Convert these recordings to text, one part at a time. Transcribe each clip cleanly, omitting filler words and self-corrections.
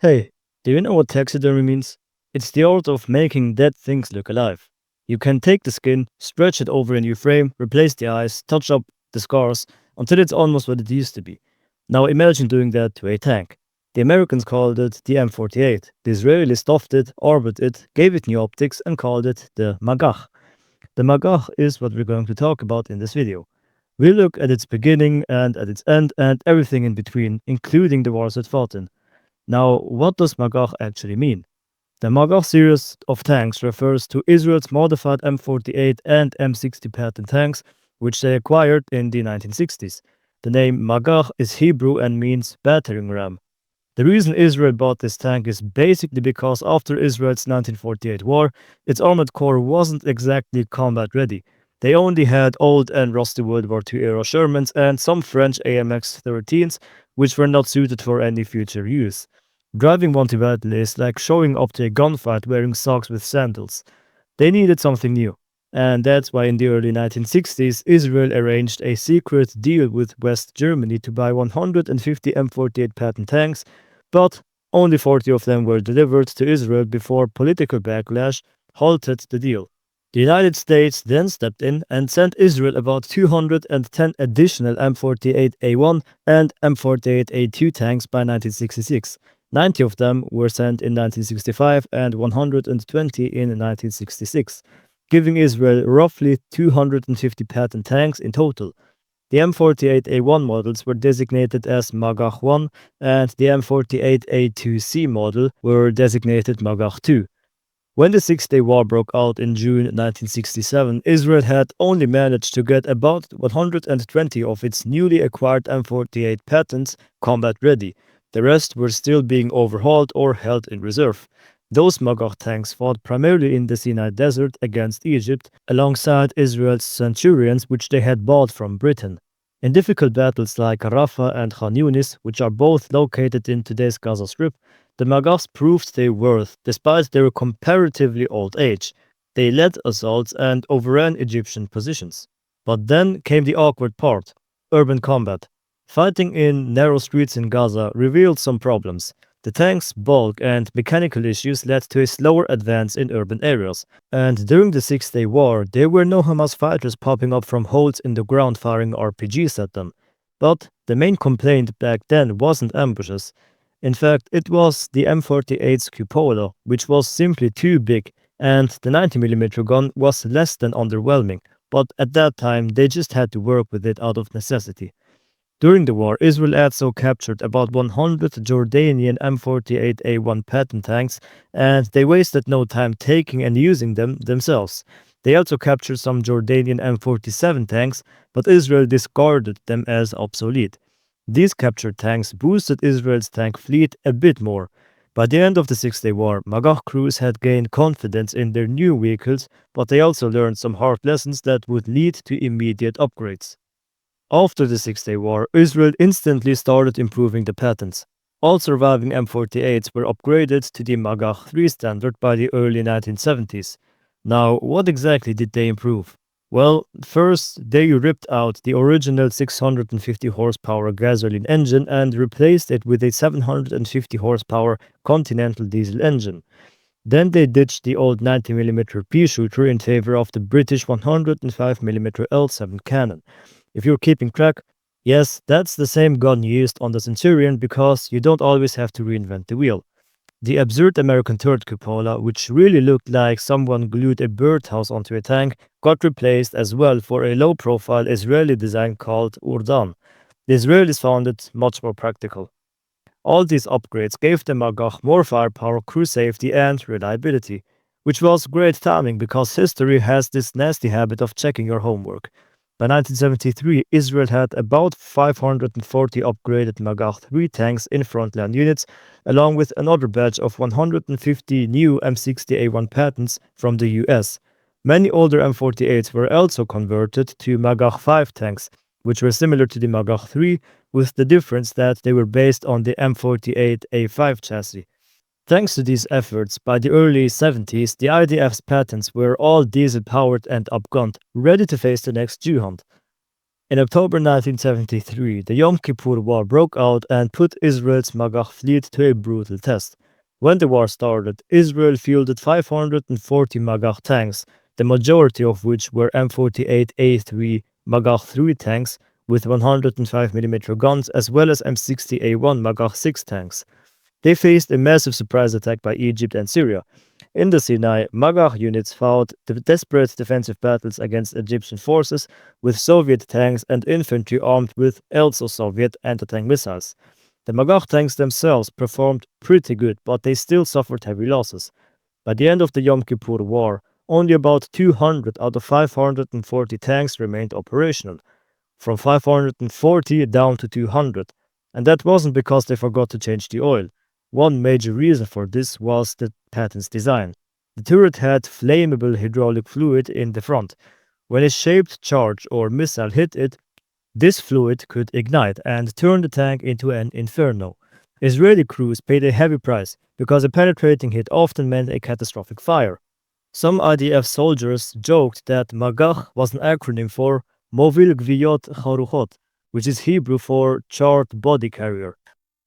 Hey, do you know what taxidermy means? It's the art of making dead things look alive. You can take the skin, stretch it over a new frame, replace the eyes, touch up the scars until it's almost what it used to be. Now imagine doing that to a tank. The Americans called it the M48. The Israelis stuffed it, armored it, gave it new optics, and called it the Magach. The Magach is what we're going to talk about in this video. We'll look at its beginning and at its end and everything in between, including the wars it fought in. Now, what does Magach actually mean? The Magach series of tanks refers to Israel's modified M48 and M60 Patton tanks, which they acquired in the 1960s. The name Magach is Hebrew and means battering ram. The reason Israel bought this tank is basically because after Israel's 1948 war, its armored core wasn't exactly combat ready. They only had old and rusty World War II era Shermans and some French AMX 13s, which were not suited for any future use. Driving one to battle is like showing up to a gunfight wearing socks with sandals. They needed something new. And that's why in the early 1960s, Israel arranged a secret deal with West Germany to buy 150 M48 Patton tanks, but only 40 of them were delivered to Israel before political backlash halted the deal. The United States then stepped in and sent Israel about 210 additional M48A1 and M48A2 tanks by 1966. 90 of them were sent in 1965 and 120 in 1966, giving Israel roughly 250 Patton tanks in total. The M48A1 models were designated as Magach 1 and the M48A2C model were designated Magach 2. When the Six-Day War broke out in June 1967, Israel had only managed to get about 120 of its newly acquired M48 Pattons combat ready. The rest were still being overhauled or held in reserve. Those Magach tanks fought primarily in the Sinai Desert against Egypt, alongside Israel's Centurions, which they had bought from Britain. In difficult battles like Rafah and Khan Yunis, which are both located in today's Gaza Strip, the Magachs proved their worth despite their comparatively old age. They led assaults and overran Egyptian positions. But then came the awkward part: urban combat. Fighting in narrow streets in Gaza revealed some problems. The tank's bulk and mechanical issues led to a slower advance in urban areas, and during the Six-Day War, there were no Hamas fighters popping up from holes in the ground firing RPGs at them. But the main complaint back then wasn't ambushes. In fact, it was the M48's cupola, which was simply too big, and the 90mm gun was less than underwhelming, but at that time they just had to work with it out of necessity. During the war, Israel also captured about 100 Jordanian M48A1 Patton tanks, and they wasted no time taking and using them themselves. They also captured some Jordanian M47 tanks, but Israel discarded them as obsolete. These captured tanks boosted Israel's tank fleet a bit more. By the end of the Six-Day War, Magach crews had gained confidence in their new vehicles, but they also learned some hard lessons that would lead to immediate upgrades. After the Six-Day War, Israel instantly started improving the patents. All surviving M48s were upgraded to the Magach 3 standard by the early 1970s. Now, what exactly did they improve? Well, first, they ripped out the original 650 horsepower gasoline engine and replaced it with a 750 horsepower Continental diesel engine. Then they ditched the old 90mm pea shooter in favor of the British 105mm L7 cannon. If you're keeping track, yes, that's the same gun used on the Centurion because you don't always have to reinvent the wheel. The absurd American turret cupola, which really looked like someone glued a birdhouse onto a tank, got replaced as well for a low-profile Israeli design called Urdan. The Israelis found it much more practical. All these upgrades gave the Magach more firepower, crew safety, and reliability, which was great timing because history has this nasty habit of checking your homework. By 1973, Israel had about 540 upgraded Magach 3 tanks in frontline units, along with another batch of 150 new M60A1 Pattons from the US. Many older M48s were also converted to Magach 5 tanks, which were similar to the Magach 3, with the difference that they were based on the M48A5 chassis. Thanks to these efforts, by the early 70s, the IDF's Pattons were all diesel-powered and upgunned, ready to face the next Jew hunt. In October 1973, the Yom Kippur War broke out and put Israel's Magach fleet to a brutal test. When the war started, Israel fielded 540 Magach tanks, the majority of which were M48A3 Magach 3 tanks with 105mm guns, as well as M60A1 Magach 6 tanks. They faced a massive surprise attack by Egypt and Syria. In the Sinai, Magach units fought desperate defensive battles against Egyptian forces with Soviet tanks and infantry armed with also Soviet anti-tank missiles. The Magach tanks themselves performed pretty good, but they still suffered heavy losses. By the end of the Yom Kippur War, only about 200 out of 540 tanks remained operational, from 540 down to 200. And that wasn't because they forgot to change the oil. One major reason for this was the Patton's design. The turret had flammable hydraulic fluid in the front. When a shaped charge or missile hit it, this fluid could ignite and turn the tank into an inferno. Israeli crews paid a heavy price because a penetrating hit often meant a catastrophic fire. Some IDF soldiers joked that Magach was an acronym for Movil Gviyot Charuchot, which is Hebrew for charred body carrier.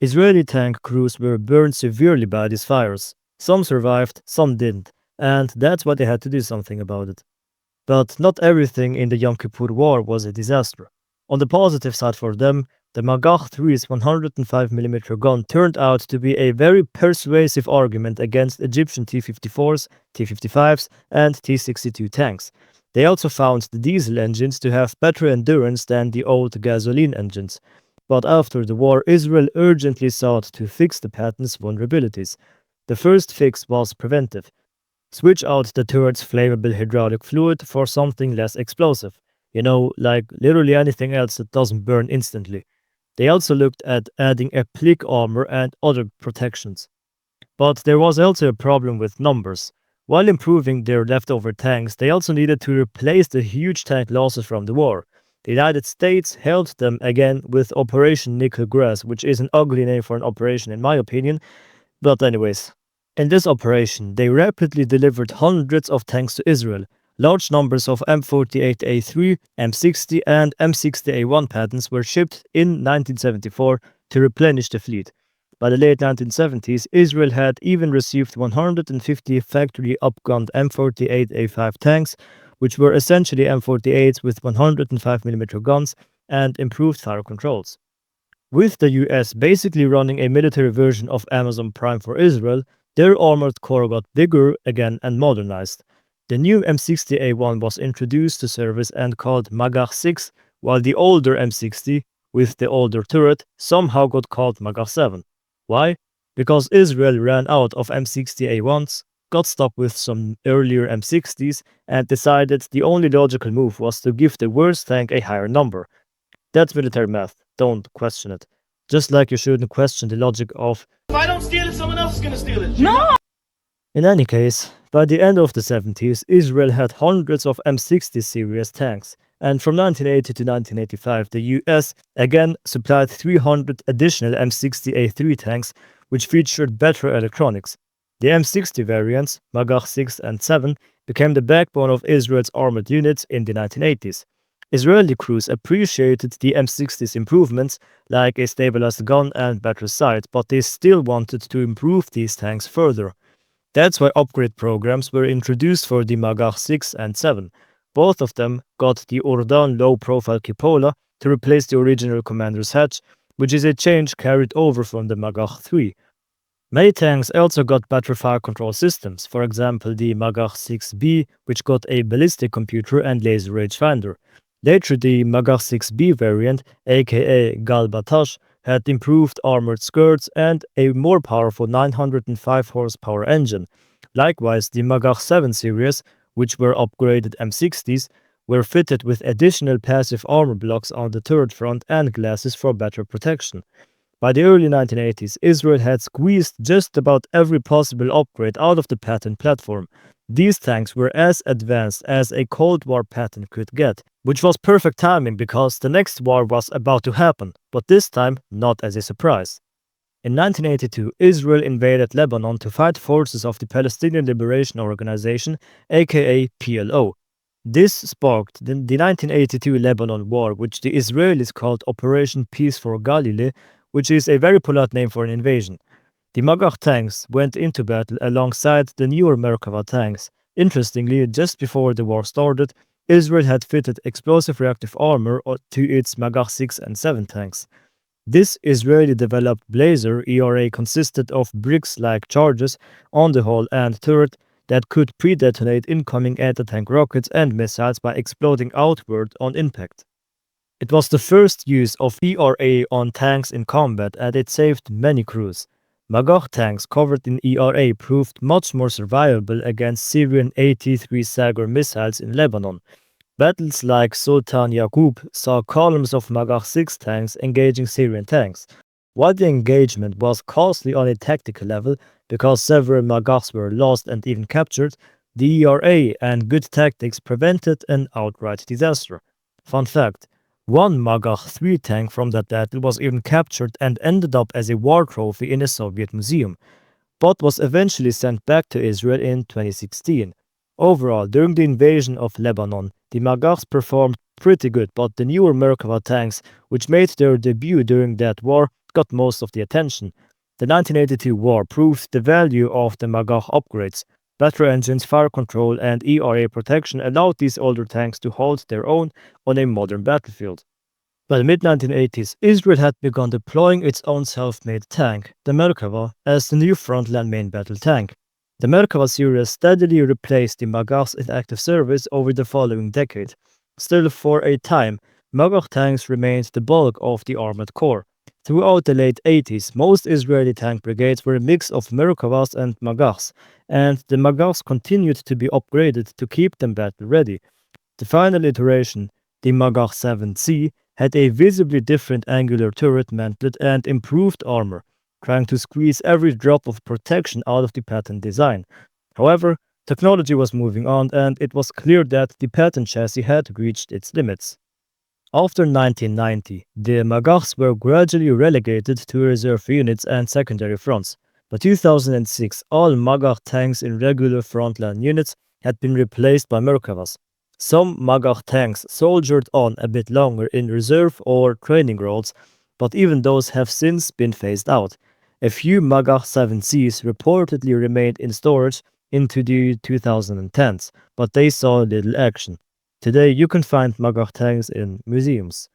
Israeli tank crews were burned severely by these fires. Some survived, some didn't, and that's why they had to do something about it. But not everything in the Yom Kippur War was a disaster. On the positive side for them, the Magach 3's 105mm gun turned out to be a very persuasive argument against Egyptian T-54s, T-55s, and T-62 tanks. They also found the diesel engines to have better endurance than the old gasoline engines. But after the war, Israel urgently sought to fix the Patton's vulnerabilities. The first fix was preventive. Switch out the turret's flammable hydraulic fluid for something less explosive. Like literally anything else that doesn't burn instantly. They also looked at adding a plique armor and other protections. But there was also a problem with numbers. While improving their leftover tanks, they also needed to replace the huge tank losses from the war. The United States held them again with Operation Nickel Grass, which is an ugly name for an operation in my opinion, but anyways. In this operation, they rapidly delivered hundreds of tanks to Israel. Large numbers of M48A3, M60 and M60A1 Pattons were shipped in 1974 to replenish the fleet. By the late 1970s, Israel had even received 150 factory upgunned M48A5 tanks, which were essentially M48s with 105mm guns and improved fire controls. With the US basically running a military version of Amazon Prime for Israel, their armored core got bigger again and modernized. The new M60A1 was introduced to service and called Magach 6, while the older M60, with the older turret, somehow got called Magach 7. Why? Because Israel ran out of M60A1s, got stuck with some earlier M60s, and decided the only logical move was to give the worst tank a higher number. That's military math, don't question it. Just like you shouldn't question the logic of, if I don't steal it, someone else is gonna steal it. No! In any case, by the end of the 70s, Israel had hundreds of M60 series tanks, and from 1980 to 1985, the US again supplied 300 additional M60A3 tanks, which featured better electronics. The M60 variants, Magach 6 and 7, became the backbone of Israel's armored units in the 1980s. Israeli crews appreciated the M60's improvements, like a stabilized gun and better sight, but they still wanted to improve these tanks further. That's why upgrade programs were introduced for the Magach 6 and 7. Both of them got the Urdan low-profile cupola to replace the original commander's hatch, which is a change carried over from the Magach 3. Many tanks also got better fire control systems, for example the Magach 6B, which got a ballistic computer and laser rangefinder. Later the Magach 6B variant, aka Gal Batash, had improved armored skirts and a more powerful 905 horsepower engine. Likewise, the Magach 7 series, which were upgraded M60s, were fitted with additional passive armor blocks on the turret front and glasses for better protection. By the early 1980s, Israel had squeezed just about every possible upgrade out of the Patton platform. These tanks were as advanced as a Cold War Patton could get, which was perfect timing because the next war was about to happen, but this time not as a surprise. In 1982, Israel invaded Lebanon to fight forces of the Palestinian Liberation Organization, aka PLO. This sparked the 1982 Lebanon War, which the Israelis called Operation Peace for Galilee, which is a very polite name for an invasion. The Magach tanks went into battle alongside the newer Merkava tanks. Interestingly, just before the war started, Israel had fitted explosive reactive armor to its Magach 6 and 7 tanks. This Israeli-developed Blazer ERA consisted of bricks-like charges on the hull and turret that could pre-detonate incoming anti-tank rockets and missiles by exploding outward on impact. It was the first use of ERA on tanks in combat, and it saved many crews. Magach tanks covered in ERA proved much more survivable against Syrian AT-3 Sagar missiles in Lebanon. Battles like Sultan Yaqub saw columns of Magach 6 tanks engaging Syrian tanks. While the engagement was costly on a tactical level because several Magachs were lost and even captured, the ERA and good tactics prevented an outright disaster. Fun fact: one Magach 3 tank from that battle was even captured and ended up as a war trophy in a Soviet museum, but was eventually sent back to Israel in 2016. Overall, during the invasion of Lebanon, the Magachs performed pretty good, but the newer Merkava tanks, which made their debut during that war, got most of the attention. The 1982 war proved the value of the Magach upgrades. Better engines, fire control, and ERA protection allowed these older tanks to hold their own on a modern battlefield. By the mid-1980s, Israel had begun deploying its own self-made tank, the Merkava, as the new frontline main battle tank. The Merkava series steadily replaced the Magachs in active service over the following decade. Still, for a time, Magach tanks remained the bulk of the armored corps. Throughout the late 80s, most Israeli tank brigades were a mix of Merkavas and Magachs, and the Magachs continued to be upgraded to keep them battle-ready. The final iteration, the Magach 7C, had a visibly different angular turret mantlet and improved armor, trying to squeeze every drop of protection out of the Patton design. However, technology was moving on, and it was clear that the Patton chassis had reached its limits. After 1990, the Magachs were gradually relegated to reserve units and secondary fronts. By 2006, all Magach tanks in regular frontline units had been replaced by Merkavas. Some Magach tanks soldiered on a bit longer in reserve or training roles, but even those have since been phased out. A few Magach 7Cs reportedly remained in storage into the 2010s, but they saw little action. Today you can find Magach tanks in museums.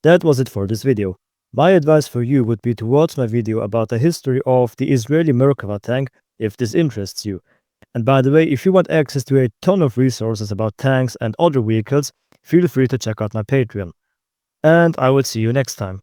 That was it for this video. My advice for you would be to watch my video about the history of the Israeli Merkava tank if this interests you. And by the way, if you want access to a ton of resources about tanks and other vehicles, feel free to check out my Patreon. And I will see you next time.